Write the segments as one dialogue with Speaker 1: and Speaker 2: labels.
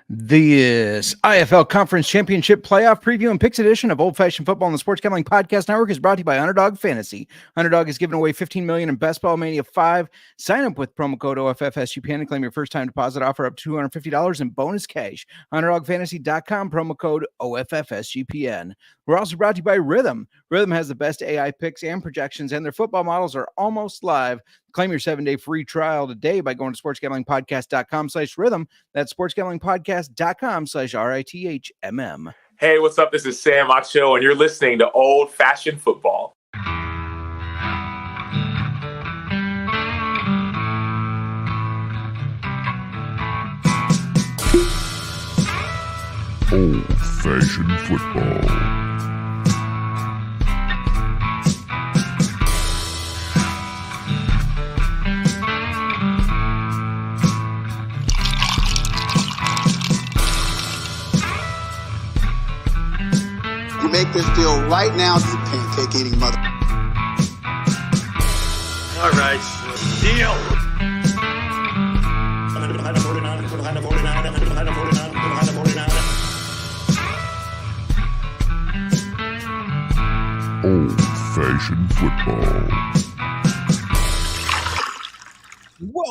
Speaker 1: This IFL Conference Championship Playoff Preview and Picks edition of Old Fashioned Football on the Sports Gambling Podcast Network is brought to you by Underdog Fantasy. Underdog is giving away $15 million in Best Ball Mania 5. Sign up with promo code OFFSGPN and claim your first time deposit offer up to $250 in bonus cash. UnderdogFantasy.com, promo code OFFSGPN. We're also brought to you by Rhythm. Rhythm has the best AI picks and projections, and their football models are almost live. Claim your 7-day free trial today by going to sportsgamblingpodcast.com/rhythm. That's sportsgamblingpodcast.com/RITHMM.
Speaker 2: Hey, what's up? This is Sam Acho, and you're listening to Old Fashioned Football.
Speaker 3: Old Fashioned Football.
Speaker 4: You make this deal right now, you pancake eating mother.
Speaker 5: All right, deal.
Speaker 3: Old Fashioned Football.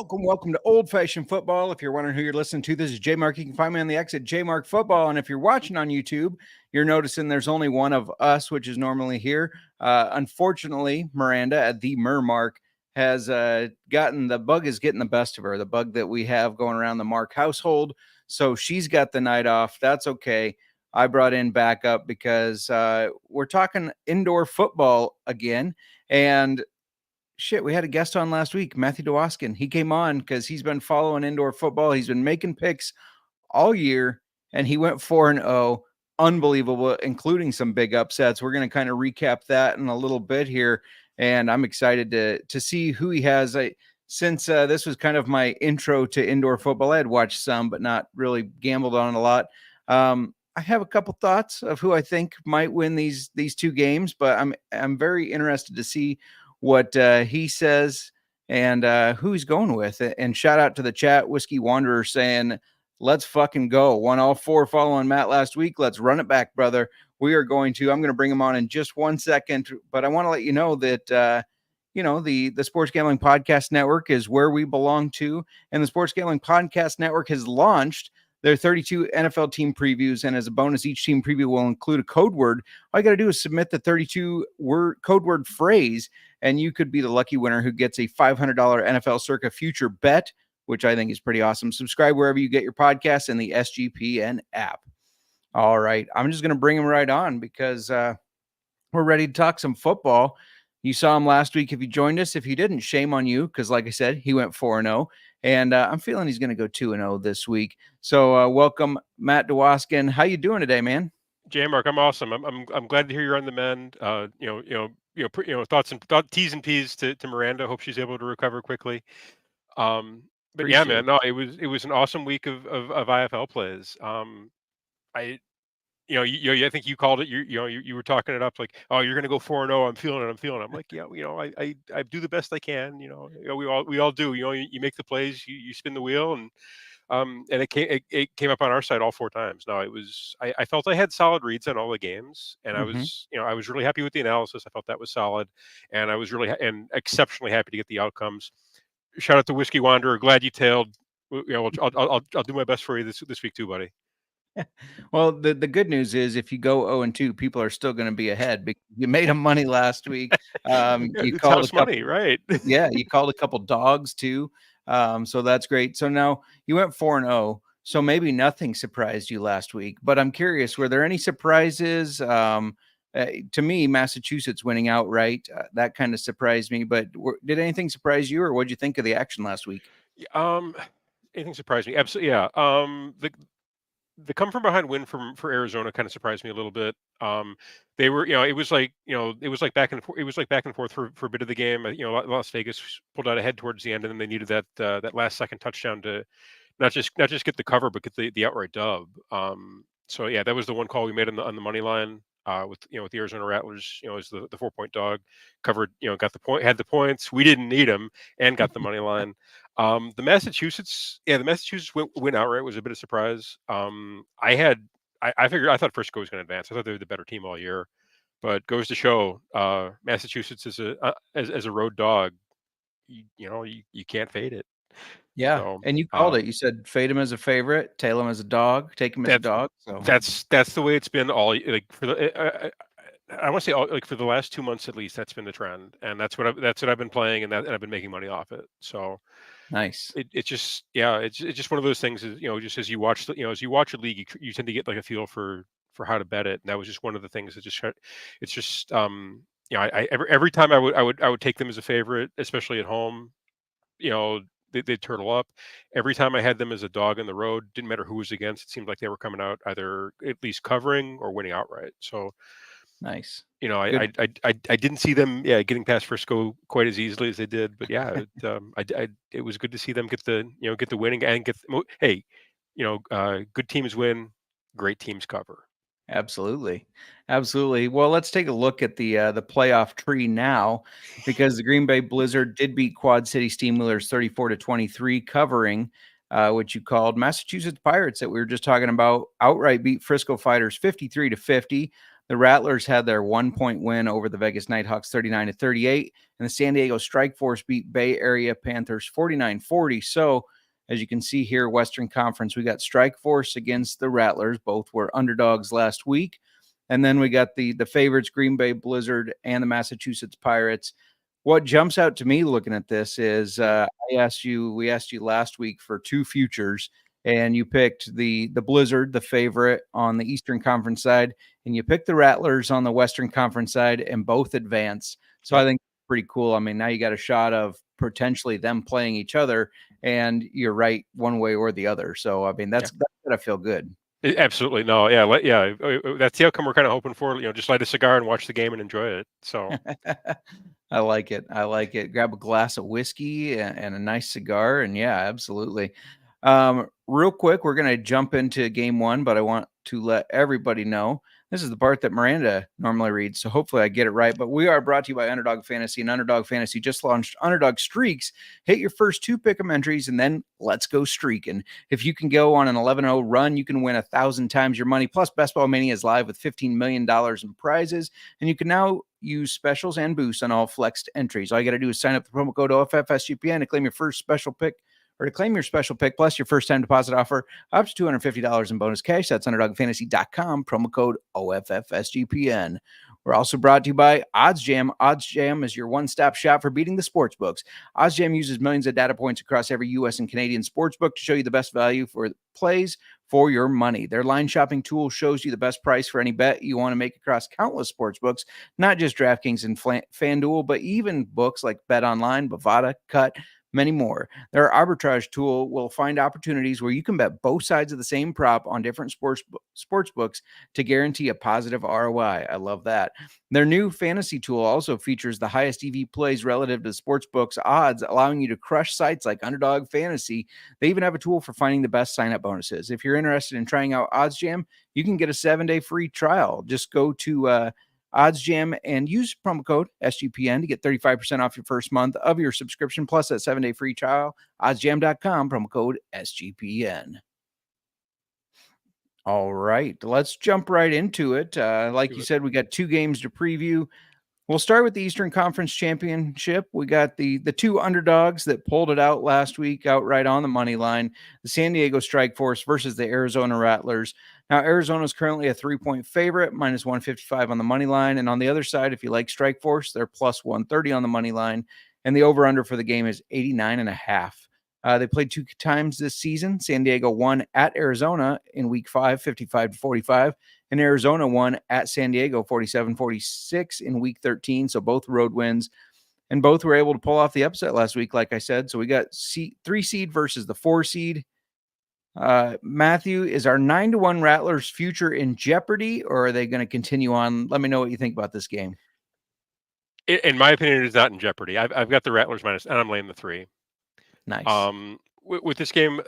Speaker 1: Welcome to Old Fashioned Football. If you're wondering who you're listening to, this is JMark. You can find me on the X at JMark Football. And if you're watching on YouTube, you're noticing there's only one of us, which is normally here. Unfortunately, Miranda at the MIr has getting the best of her, the bug that we have going around the Mark household. So she's got the night off. That's okay. I brought in backup because we're talking indoor football again. And shit, we had a guest on last week, Matthew Dewoskin. He came on because he's been following indoor football. He's been making picks all year, and he went 4-0. Unbelievable, including some big upsets. We're going to kind of recap that in a little bit here, and I'm excited to see who he has. Since this was kind of my intro to indoor football, I had watched some, but not really gambled on it a lot. I have a couple thoughts of who I think might win these two games, but I'm very interested to see what he says and who he's going with. And shout out to the chat, Whiskey Wanderer, saying, let's fucking go. Won all four following Matt last week. Let's run it back, brother. I'm going to bring him on in just 1 second, but I want to let you know that, the Sports Gambling Podcast Network is where we belong to. And the Sports Gambling Podcast Network has launched their 32 NFL team previews. And as a bonus, each team preview will include a code word. All you got to do is submit the 32-word code word phrase, and you could be the lucky winner who gets a $500 NFL Circa future bet, which I think is pretty awesome. Subscribe wherever you get your podcasts and the SGPN app. All right. I'm just going to bring him right on because we're ready to talk some football. You saw him last week if you joined us. If you didn't, shame on you because, like I said, he went 4-0. And I'm feeling he's going to go 2-0 this week. So welcome, Matt Dewoskin. How you doing today, man?
Speaker 6: JMark, I'm awesome. I'm glad to hear you're on the mend. Thoughts and T's and P's to Miranda. Hope she's able to recover quickly. But yeah, man, no, it was an awesome week of IFL plays. I think you called it. You were talking it up like, oh, you're gonna go 4-0. I'm feeling it. I'm like, yeah, I do the best I can. We all do. You make the plays, you spin the wheel, and it came up on our side all four times. No, I felt I had solid reads on all the games, and I was really happy with the analysis. I felt that was solid, and I was really and exceptionally happy to get the outcomes. Shout out to Whiskey Wanderer. Glad you tailed. I'll do my best for you this week too, buddy.
Speaker 1: Well, the good news is if you go 0-2, people are still going to be ahead because you made them money last week.
Speaker 6: You called money, right?
Speaker 1: Yeah, you called a couple dogs too. So that's great. So now you went 4-0. So maybe nothing surprised you last week, but I'm curious, were there any surprises? To me, Massachusetts winning outright, that kind of surprised me, but did anything surprise you, or what'd you think of the action last week?
Speaker 6: Anything surprised me? Absolutely. Yeah. The come from behind win for Arizona kind of surprised me a little bit. They were, it was like back and forth for a bit of the game. Las Vegas pulled out ahead towards the end, and then they needed that last second touchdown to not just get the cover, but get the outright dub. So yeah, that was the one call we made on the money line. With the Arizona Rattlers, as the 4-point dog, covered, got the point, had the points. We didn't need them, and got the money line. The Massachusetts win outright was a bit of a surprise. I thought Frisco was going to advance. I thought they were the better team all year, but goes to show Massachusetts as a road dog. You can't fade it.
Speaker 1: Yeah,
Speaker 6: So,
Speaker 1: and you called it. You said fade him as a favorite, tail him as a dog, take him as a dog. So
Speaker 6: that's the way it's been all like for the. I want to say like for the last 2 months at least, that's been the trend, and that's what I've been playing, and I've been making money off it. So
Speaker 1: nice.
Speaker 6: It's just it's just one of those things. Is just as you watch a league, you tend to get like a feel for how to bet it, and that was just one of the things that it's just every time I would take them as a favorite, especially at home. They'd turtle up. Every time I had them as a dog on the road, didn't matter who was against, it seemed like they were coming out either at least covering or winning outright. So
Speaker 1: nice.
Speaker 6: I didn't see them getting past Frisco quite as easily as they did, but it was good to see them get the winning and good teams win, great teams cover.
Speaker 1: Absolutely. Well, let's take a look at the playoff tree now, because the Green Bay Blizzard did beat Quad City Steamwheelers 34-23, covering which you called Massachusetts Pirates that we were just talking about outright beat Frisco Fighters 53-50. The Rattlers had their 1-point win over the Vegas Nighthawks 39-38, and the San Diego Strikeforce beat Bay Area Panthers 49-40. So, as you can see here, Western Conference, we got Strikeforce against the Rattlers. Both were underdogs last week. And then we got the favorites, Green Bay Blizzard and the Massachusetts Pirates. What jumps out to me looking at this is we asked you last week for two futures, and you picked the Blizzard, the favorite, on the Eastern Conference side, and you picked the Rattlers on the Western Conference side, and both advanced. So I think it's pretty cool. I mean, now you got a shot of potentially them playing each other, and you're right one way or the other. So I mean, that's gotta feel good.
Speaker 6: Absolutely. No, that's the outcome we're kind of hoping for. Just light a cigar and watch the game and enjoy it. So
Speaker 1: I like it. Grab a glass of whiskey and a nice cigar, and yeah, absolutely. Real quick, we're going to jump into game one, but I want to let everybody know this is the part that Miranda normally reads, so hopefully I get it right. But we are brought to you by Underdog Fantasy, and Underdog Fantasy just launched Underdog Streaks. Hit your first 2 pick'em entries, and then let's go streaking. If you can go on an 11-0 run, you can win 1,000 times your money. Plus, Best Ball Mania is live with $15 million in prizes, and you can now use specials and boosts on all flexed entries. All you got to do is sign up the promo code OFFSGPN to claim your first special pick, or to claim your special pick plus your first time deposit offer up to $250 in bonus cash. That's underdogfantasy.com, promo code OFFSGPN. We're also brought to you by OddsJam. OddsJam is your one-stop shop for beating the sports books. OddsJam uses millions of data points across every U.S. and Canadian sports book to show you the best value for plays for your money. Their line shopping tool shows you the best price for any bet you want to make across countless sports books, not just DraftKings and FanDuel, but even books like BetOnline, Bovada, Cut, many more. Their arbitrage tool will find opportunities where you can bet both sides of the same prop on different sports books to guarantee a positive ROI. I love that. Their new fantasy tool also features the highest EV plays relative to sports books odds, allowing you to crush sites like Underdog Fantasy. They even have a tool for finding the best sign-up bonuses. If you're interested in trying out OddsJam, you can get a 7-day free trial. Just go to OddsJam and use promo code SGPN to get 35% off your first month of your subscription, plus that 7-day free trial. OddsJam.com, promo code SGPN. All right, let's jump right into it. Like you said, we got 2 games to preview. We'll start with the Eastern Conference Championship. We got the 2 underdogs that pulled it out last week outright on the money line, the San Diego Strikeforce versus the Arizona Rattlers. Now, Arizona is currently a 3-point favorite, minus 155 on the money line. And on the other side, if you like Strikeforce, they're plus 130 on the money line. And the over-under for the game is 89.5. They played 2 times this season. San Diego won at Arizona in week 5, 55-45. And Arizona won at San Diego 47-46 in week 13. So both road wins, and both were able to pull off the upset last week, like I said. So we got 3 seed versus the 4 seed. Matthew, is our 9-1 Rattlers future in jeopardy, or are they going to continue on? Let me know what you think about this game.
Speaker 6: In my opinion, it is not in jeopardy. I've got the Rattlers minus, and I'm laying the 3.
Speaker 1: Nice.
Speaker 6: With this game,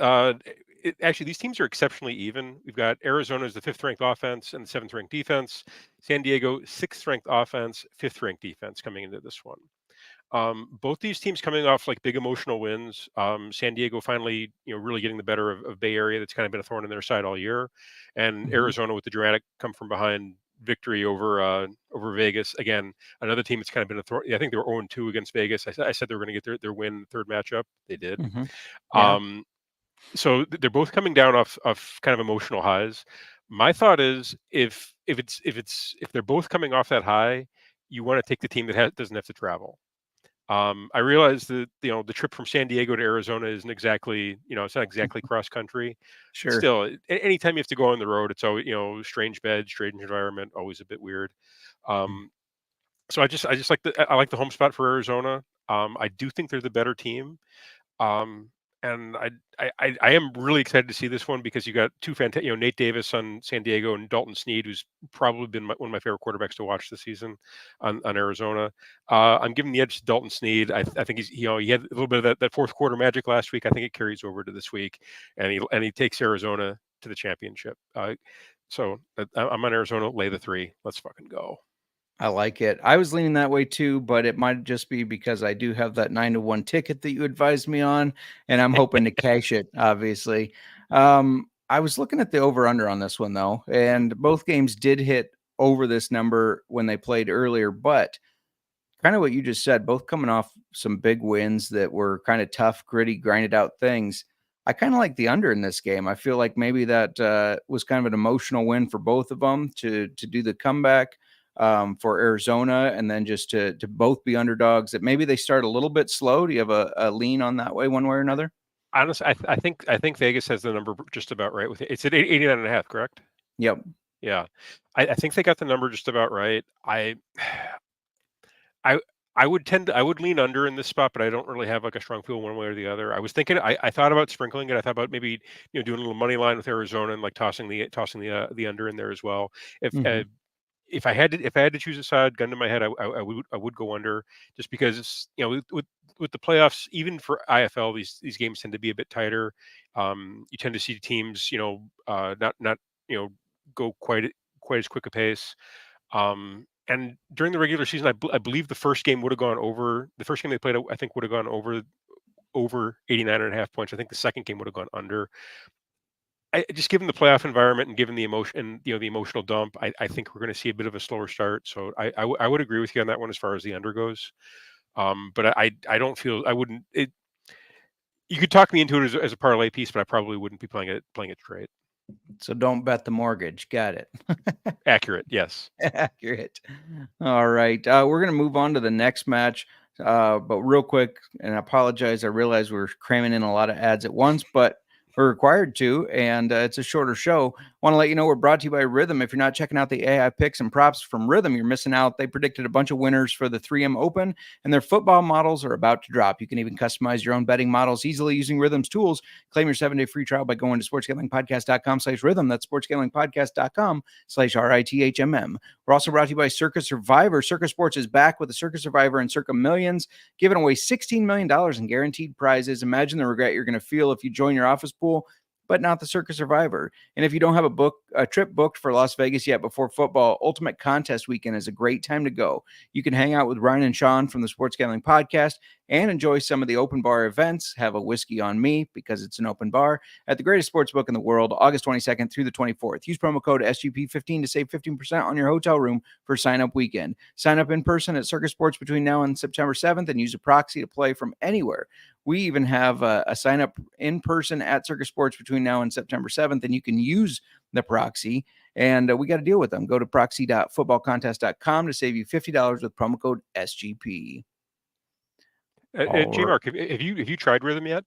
Speaker 6: actually, these teams are exceptionally even. We've got Arizona as the 5th-ranked offense and the 7th-ranked defense. San Diego, 6th-ranked offense, 5th-ranked defense coming into this one. Both these teams coming off like big emotional wins. San Diego finally, really getting the better of Bay Area. That's kind of been a thorn in their side all year, and Arizona with the dramatic come from behind victory over Vegas. Again, another team that's kind of been a thorn. I think they were 0-2 against Vegas. I said they were going to get their win third matchup. They did.
Speaker 1: Yeah.
Speaker 6: So they're both coming down off kind of emotional highs. My thought is if they're both coming off that high, you want to take the team that doesn't have to travel. I realize that the trip from San Diego to Arizona isn't exactly it's not exactly cross country.
Speaker 1: Sure.
Speaker 6: Still, anytime you have to go on the road, it's always strange bed, strange environment, always a bit weird. So I like the home spot for Arizona. I do think they're the better team. And I am really excited to see this one because you got two fantastic, Nate Davis on San Diego and Dalton Snead, who's probably been one of my favorite quarterbacks to watch this season on Arizona. I'm giving the edge to Dalton Snead. I think he had a little bit of that fourth quarter magic last week. I think it carries over to this week, and he takes Arizona to the championship. So I'm on Arizona. Lay the 3. Let's fucking go.
Speaker 1: I like it. I was leaning that way too, but it might just be because I do have that 9-1 ticket that you advised me on, and I'm hoping to cash it, obviously. I was looking at the over-under on this one, though, and both games did hit over this number when they played earlier, but kind of what you just said, both coming off some big wins that were kind of tough, gritty, grinded out things. I kind of like the under in this game. I feel like maybe that was kind of an emotional win for both of them to do the comeback. For Arizona, and then just to both be underdogs, that maybe they start a little bit slow. Do you have a lean on that way, one way or another?
Speaker 6: Honestly, I think Vegas has the number just about right with it. It's at 89.5, correct?
Speaker 1: Yep.
Speaker 6: Yeah, I think they got the number just about right. I would lean under in this spot, but I don't really have like a strong feel one way or the other. I was thinking, I thought about sprinkling it. I thought about maybe doing a little money line with Arizona and like tossing the under in there as well. If I had to choose a side, gun to my head, I would go under, just because with the playoffs, even for IFL, these games tend to be a bit tighter. You tend to see teams not go quite as quick a pace. And during the regular season, I believe the first game would have gone over. The first game they played, I think, would have gone over 89.5 points. I think the second game would have gone under. Just given the playoff environment and given the emotion and the emotional dump, I think we're going to see a bit of a slower start. So I would agree with you on that one as far as the under goes. But I don't feel I wouldn't. You could talk me into it as a parlay piece, but I probably wouldn't be playing it straight.
Speaker 1: So don't bet the mortgage. Got it.
Speaker 6: Accurate. Yes.
Speaker 1: Accurate. All right. We're going to move on to the next match. But real quick, and I apologize. I realize we're cramming in a lot of ads at once, but we're required to, and it's a shorter show. Want to let you know we're brought to you by Rhythm. If you're not checking out the AI picks and props from Rhythm, you're missing out. They predicted a bunch of winners for the 3M Open, and their football models are about to drop. You can even customize your own betting models easily using Rhythm's tools. Claim your 7-day free trial by going to sportsgamblingpodcast.com/rhythm. That's sportsgamblingpodcast.com/RITHMM. We're also brought to you by Circa Survivor. Circa Sports is back with the Circa Survivor and Circa Millions, giving away $16 million in guaranteed prizes. Imagine the regret you're going to feel if you join your office pool, but not the Circa Survivor. And if you don't have a trip booked for Las Vegas yet before football, Ultimate Contest Weekend is a great time to go. You can hang out with Ryan and Sean from the Sports Gambling Podcast and enjoy some of the open bar events. Have a whiskey on me because it's an open bar at the greatest sports book in the world, August 22nd through the 24th. Use promo code SGP15 to save 15% on your hotel room for sign-up weekend. Sign up in person at Circa Sports between now and September 7th and use a proxy to play from anywhere. We even have a sign-up in person at Circa Sports between now and September 7th, and you can use the proxy, and we got to deal with them. Go to proxy.footballcontest.com to save you $50 with promo code SGP.
Speaker 6: JMark, have you tried Rhythm yet?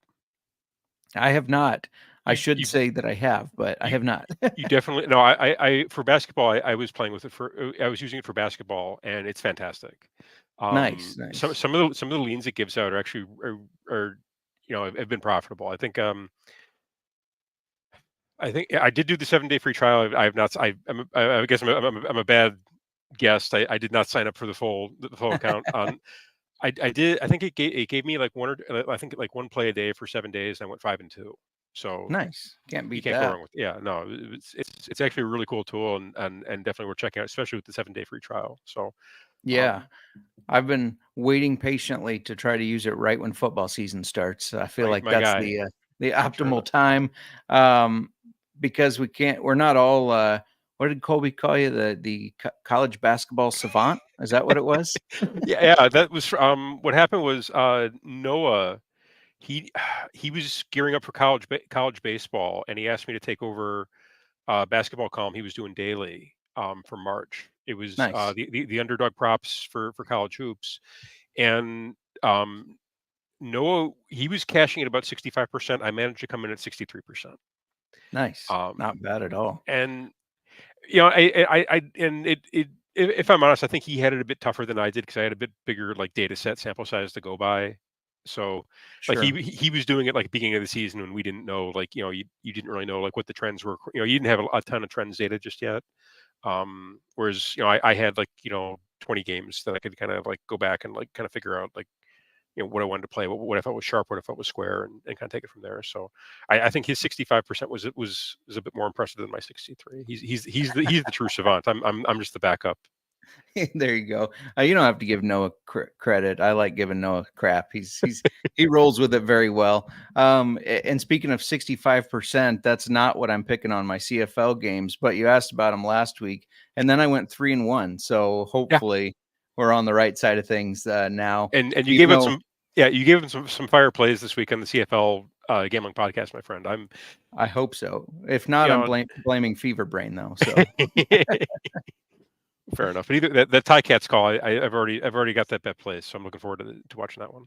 Speaker 1: I have not. I should say that I have, but I have not.
Speaker 6: You definitely no. I for basketball, I was playing with it I was using it for basketball, and it's fantastic.
Speaker 1: Nice.
Speaker 6: Some of the leans it gives out are actually are have been profitable. I think I did do the 7-day free trial. I have not. I guess I'm a bad guest. I did not sign up for the full account. I did. I think it gave me like one play a day for 7 days, and I went 5 and 2. So
Speaker 1: nice. Can't beat
Speaker 6: you can't
Speaker 1: that.
Speaker 6: go wrong with. Yeah, no, it's actually a really cool tool, and definitely worth checking out, especially with the 7-day free trial. So
Speaker 1: Yeah. I've been waiting patiently to try to use it right when football season starts. I feel like
Speaker 6: My
Speaker 1: that's
Speaker 6: guy.
Speaker 1: the
Speaker 6: Sure.
Speaker 1: optimal time, because we're not all, what did Colby call you? The college basketball savant? Is that what it was?
Speaker 6: Yeah, that was what happened was Noah, he was gearing up for college baseball, and he asked me to take over basketball column he was doing daily for March. It was
Speaker 1: Nice.
Speaker 6: the underdog props for college hoops, and Noah, he was cashing at about 65%. I managed to come in at 63%.
Speaker 1: Nice. Not bad at all.
Speaker 6: And and if I'm honest, I think he had it a bit tougher than I did because I had a bit bigger like data set sample size to go by. So like
Speaker 1: Sure.
Speaker 6: he was doing it like beginning of the season when we didn't know, like, you didn't really know like what the trends were. You didn't have a ton of trends data just yet. Whereas, I had like, 20 games that I could kind of like go back and like kind of figure out like, what I wanted to play, what if I was sharp, what if I was square, and kind of take it from there. So I think his 65% was a bit more impressive than my 63. He's the true savant. I'm just the backup.
Speaker 1: There you go. You don't have to give Noah credit. I like giving Noah crap. He rolls with it very well. And speaking of 65%, that's not what I'm picking on my CFL games. But you asked about them last week, and then I went 3-1. So hopefully we're on the right side of things now.
Speaker 6: And you
Speaker 1: Even
Speaker 6: gave him
Speaker 1: though
Speaker 6: you gave him some fire plays this week on the CFL gambling podcast, my friend.
Speaker 1: I hope so. If not,
Speaker 6: You
Speaker 1: I'm
Speaker 6: know,
Speaker 1: blaming Fever Brain though. So
Speaker 6: fair enough. But either that Tie Cats call, I've already got that bet placed, so I'm looking forward to watching that one.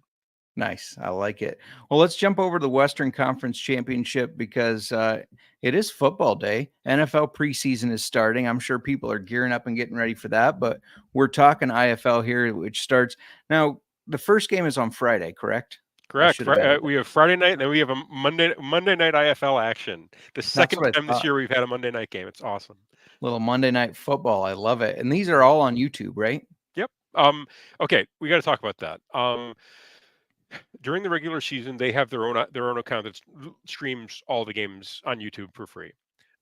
Speaker 1: nice. I like it. Well, let's jump over to the Western Conference Championship because it is football day. NFL preseason is starting. I'm sure people are gearing up and getting ready for that, but we're talking IFL here, which starts now. The first game is on Friday, correct?
Speaker 6: Correct. We have Friday night, and then we have a Monday night IFL action. The second
Speaker 1: what I
Speaker 6: time this
Speaker 1: thought.
Speaker 6: year we've had a Monday night game. It's awesome.
Speaker 1: Little Monday night football. I love it. And these are all on YouTube, right?
Speaker 6: Yep. Okay, we got to talk about that. During the regular season, they have their own account that streams all the games on YouTube for free.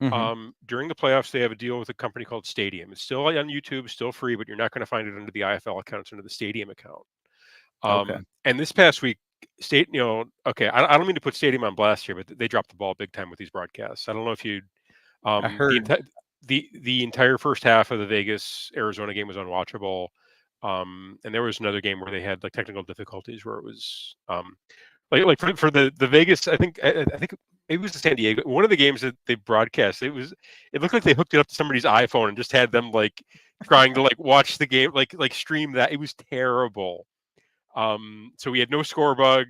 Speaker 1: Mm-hmm.
Speaker 6: During the playoffs, they have a deal with a company called Stadium. It's still on YouTube, still free, but you're not going to find it under the IFL account. It's under the Stadium account.
Speaker 1: Okay.
Speaker 6: And this past week, okay, I don't mean to put Stadium on blast here, but they dropped the ball big time with these broadcasts. I don't know if you,
Speaker 1: I heard.
Speaker 6: the entire first half of the Vegas Arizona game was unwatchable. And there was another game where they had like technical difficulties where it was like for the Vegas, I think it was the San Diego, one of the games that they broadcast, it looked like they hooked it up to somebody's iPhone and just had them like trying to like watch the game, like stream that. It was terrible. So we had no score bug,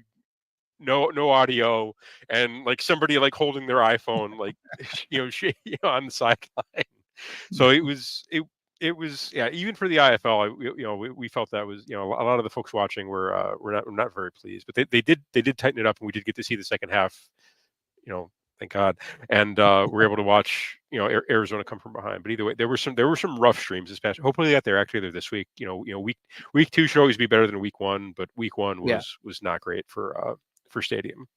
Speaker 6: no audio, and like somebody like holding their iPhone like on the sideline. So it was even for the IFL, we felt that was, a lot of the folks watching were not very pleased, but they did tighten it up, and we did get to see the second half, thank God, and we're able to watch Arizona come from behind. But either way, there were some rough streams this past. Hopefully they got there actually this week. Week 2 should always be better than week 1, but week 1 was not great for Stadium.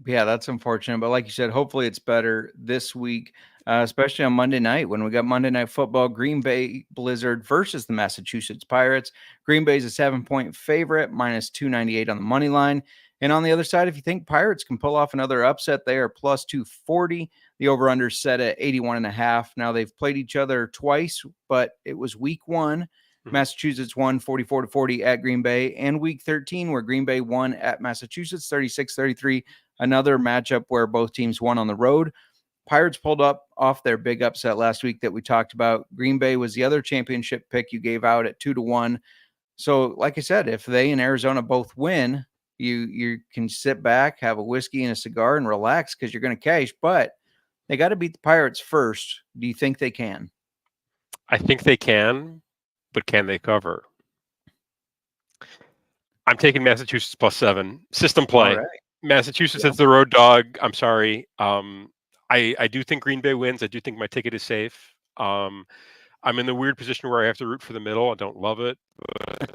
Speaker 1: Yeah, that's unfortunate. But like you said, hopefully it's better this week, especially on Monday night when we got Monday Night Football, Green Bay Blizzard versus the Massachusetts Pirates. Green Bay is a 7-point favorite, minus 298 on the money line. And on the other side, if you think Pirates can pull off another upset, they are plus 240. The over-under set at 81.5. Now they've played each other twice, but it was week 1. Mm-hmm. Massachusetts won 44-40 at Green Bay, and week 13 where Green Bay won at Massachusetts 36-33. Another matchup where both teams won on the road. Pirates pulled off their big upset last week that we talked about. Green Bay was the other championship pick you gave out at 2-1. So, like I said, if they and Arizona both win, you can sit back, have a whiskey and a cigar, and relax because you're going to cash. But they got to beat the Pirates first. Do you think they can?
Speaker 6: I think they can, but can they cover? I'm taking Massachusetts plus 7. System play. All right. Massachusetts is the road dog. I'm sorry. I do think Green Bay wins. I do think my ticket is safe. I'm in the weird position where I have to root for the middle. I don't love it. But,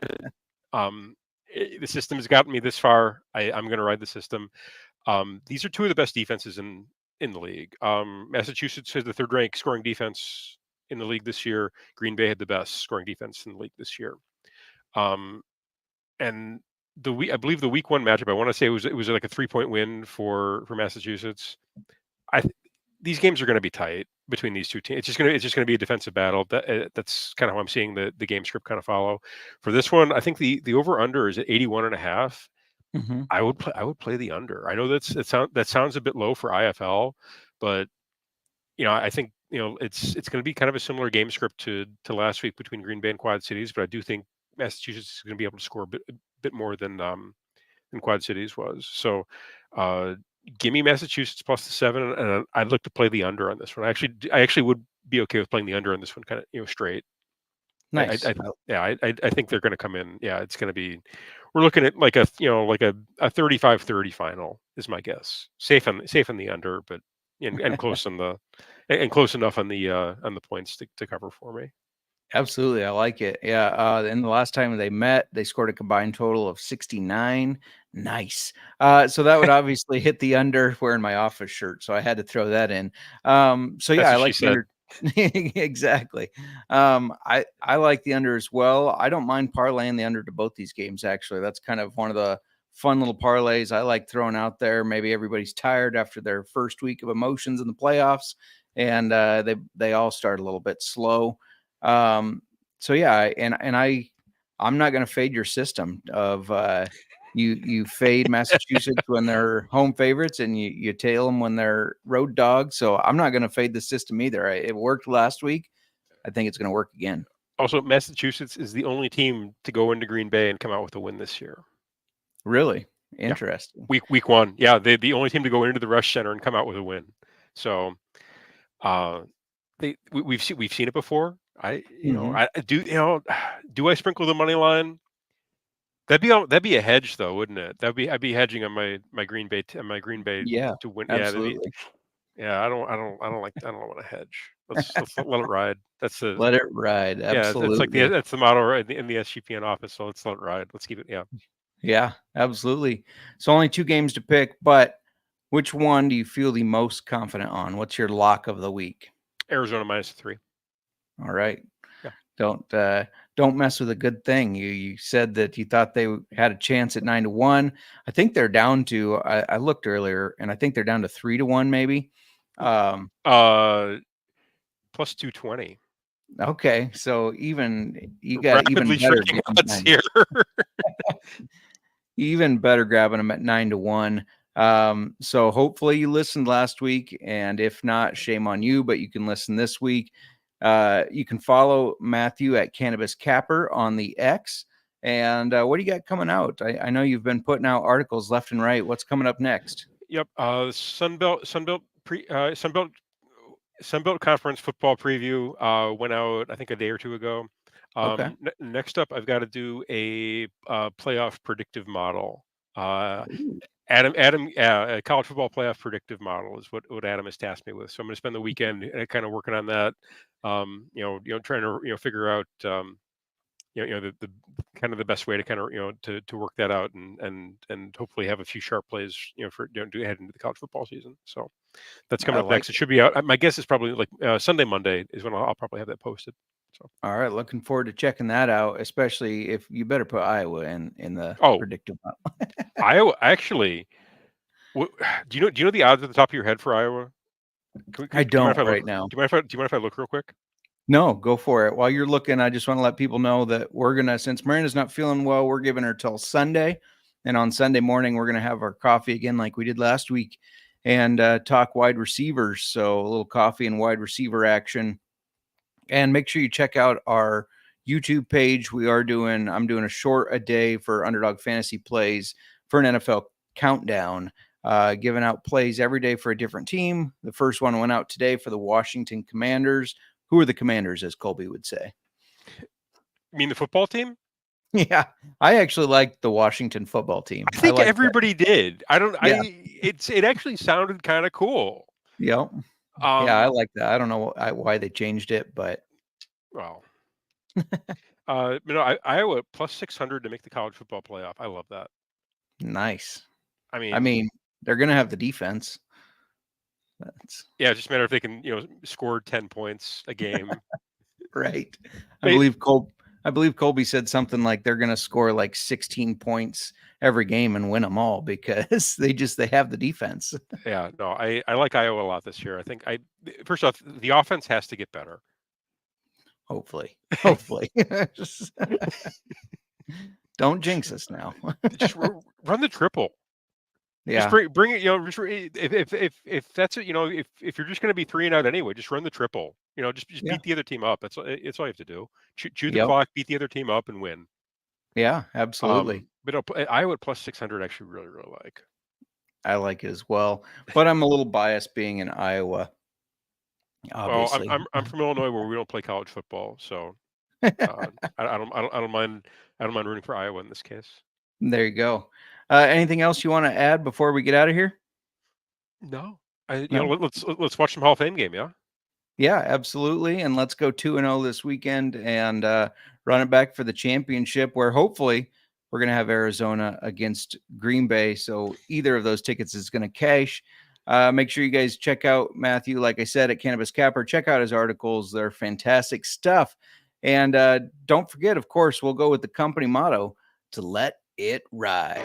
Speaker 6: the system has gotten me this far. I'm going to ride the system. These are two of the best defenses in the league. Massachusetts has the 3rd ranked scoring defense in the league this year. Green Bay had the best scoring defense in the league this year. And I believe the week 1 matchup, I want to say it was like a 3-point win for Massachusetts. These games are going to be tight between these two teams. It's just going to be a defensive battle. That's kind of how I'm seeing the game script kind of follow. For this one, I think the over under is at 81.5.
Speaker 1: Mm-hmm.
Speaker 6: I would play the under. I know that sounds a bit low for IFL, but I think it's going to be kind of a similar game script to last week between Green Bay and Quad Cities, but I do think Massachusetts is going to be able to score a bit more than Quad Cities was. So give me Massachusetts plus the 7, and I'd look to play the under on this one. I actually would be okay with playing the under on this one, kind of straight.
Speaker 1: Nice.
Speaker 6: I think they're going to come in. Yeah, it's going to be. We're looking at like a 35-30 final is my guess. Safe on the under, but and close close enough on the points to cover for me.
Speaker 1: Absolutely. I like it. Yeah. And the last time they met, they scored a combined total of 69. Nice. So that would obviously hit the under, wearing my office shirt. So I had to throw that in. So yeah, I like the under. Exactly. I like the under as well. I don't mind parlaying the under to both these games. Actually, that's kind of one of the fun little parlays I like throwing out there. Maybe everybody's tired after their first week of emotions in the playoffs, and they all start a little bit slow. So yeah, and I'm not going to fade your system of you fade Massachusetts when they're home favorites and you tail them when they're road dogs. So I'm not going to fade the system either. It worked last week. I think it's going to work again.
Speaker 6: Also, Massachusetts is the only team to go into Green Bay and come out with a win this year.
Speaker 1: Really interesting.
Speaker 6: Yeah. Week 1, yeah, they're the only team to go into the Rush Center and come out with a win. So, we've seen it before. Do I sprinkle the money line? That'd be a hedge though, wouldn't it? I'd be hedging on my Green Bay
Speaker 1: Yeah,
Speaker 6: to win.
Speaker 1: absolutely.
Speaker 6: I don't want to hedge. Let's let it ride.
Speaker 1: Let it ride. Absolutely.
Speaker 6: Yeah, that's the motto in the SGPN office. So let's let it ride. Let's keep it. Yeah.
Speaker 1: Yeah, absolutely. So only 2 games to pick, but which one do you feel the most confident on? What's your lock of the week?
Speaker 6: Arizona -3.
Speaker 1: All right.
Speaker 6: Yeah.
Speaker 1: Don't mess with a good thing. You said that you thought they had a chance at 9-1. I think they're down to. I looked earlier, and I think they're down to 3-1, maybe.
Speaker 6: Plus 220.
Speaker 1: Okay, so you got even better
Speaker 6: here.
Speaker 1: Even better grabbing them at 9-1. So hopefully you listened last week, and if not, shame on you, but you can listen this week. You can follow Matthew at Cannabis Capper on the X. And what do you got coming out? I know you've been putting out articles left and right. What's coming up next?
Speaker 6: Yep. Sunbelt Conference football preview went out, I think, a day or 2 ago.
Speaker 1: Okay.
Speaker 6: Next up, I've got to do a playoff predictive model. Adam, a college football playoff predictive model is what Adam has tasked me with. So I'm going to spend the weekend kind of working on that. Trying to figure out the kind of the best way to kind of to work that out and hopefully have a few sharp plays for to head into the college football season. So that's coming up next. It should be out. My guess is probably like Sunday, Monday is when I'll probably have that posted. So all
Speaker 1: right, looking forward to checking that out. Especially if you better put Iowa in the predictive model.
Speaker 6: Iowa, actually. Do you know the odds at the top of your head for Iowa?
Speaker 1: I don't right now.
Speaker 6: Do you mind if I look real quick?
Speaker 1: No, go for it. While you're looking, I just want to let people know that we're going to, since Miranda's not feeling well, we're giving her till Sunday. And on Sunday morning, we're going to have our coffee again like we did last week and talk wide receivers. So a little coffee and wide receiver action. And make sure you check out our YouTube page. I'm doing a short a day for Underdog Fantasy Plays for an NFL countdown, giving out plays every day for a different team. The first one went out today for the Washington Commanders. Who are the Commanders, as Colby would say?
Speaker 6: You mean the football team?
Speaker 1: Yeah, I actually liked the Washington football team.
Speaker 6: I think everybody did. It actually sounded kind of cool.
Speaker 1: Yep. I like that. I don't know why they changed it, but
Speaker 6: well, Iowa plus 600 to make the college football playoff. I love that.
Speaker 1: Nice.
Speaker 6: I mean,
Speaker 1: they're going to have the defense.
Speaker 6: It's just a matter if they can, score 10 points a game.
Speaker 1: Right. I believe I believe Colby said something like they're going to score like 16 points every game and win them all because they have the defense.
Speaker 6: Yeah, no, I like Iowa a lot this year. I think first off, the offense has to get better.
Speaker 1: Hopefully. Don't jinx us now.
Speaker 6: Just run the triple.
Speaker 1: Yeah.
Speaker 6: Just bring it. If that's it, if you're just going to be 3 and out anyway, just run the triple. Just beat the other team up. It's all you have to do. Chew the clock, beat the other team up, and win.
Speaker 1: Yeah, absolutely.
Speaker 6: But Iowa plus 600 actually really like.
Speaker 1: I like it as well, but I'm a little biased being in Iowa. Obviously,
Speaker 6: well, I'm from Illinois where we don't play college football, so I don't mind rooting for Iowa in this case.
Speaker 1: There you go. Anything else you want to add before we get out of here?
Speaker 6: No. Let's watch some Hall of Fame game, yeah?
Speaker 1: Yeah, absolutely. And let's go 2-0 this weekend and run it back for the championship where hopefully we're going to have Arizona against Green Bay. So either of those tickets is going to cash. Make sure you guys check out Matthew, like I said, at Cannabis Capper. Check out his articles. They're fantastic stuff. And don't forget, of course, we'll go with the company motto, to let it ride.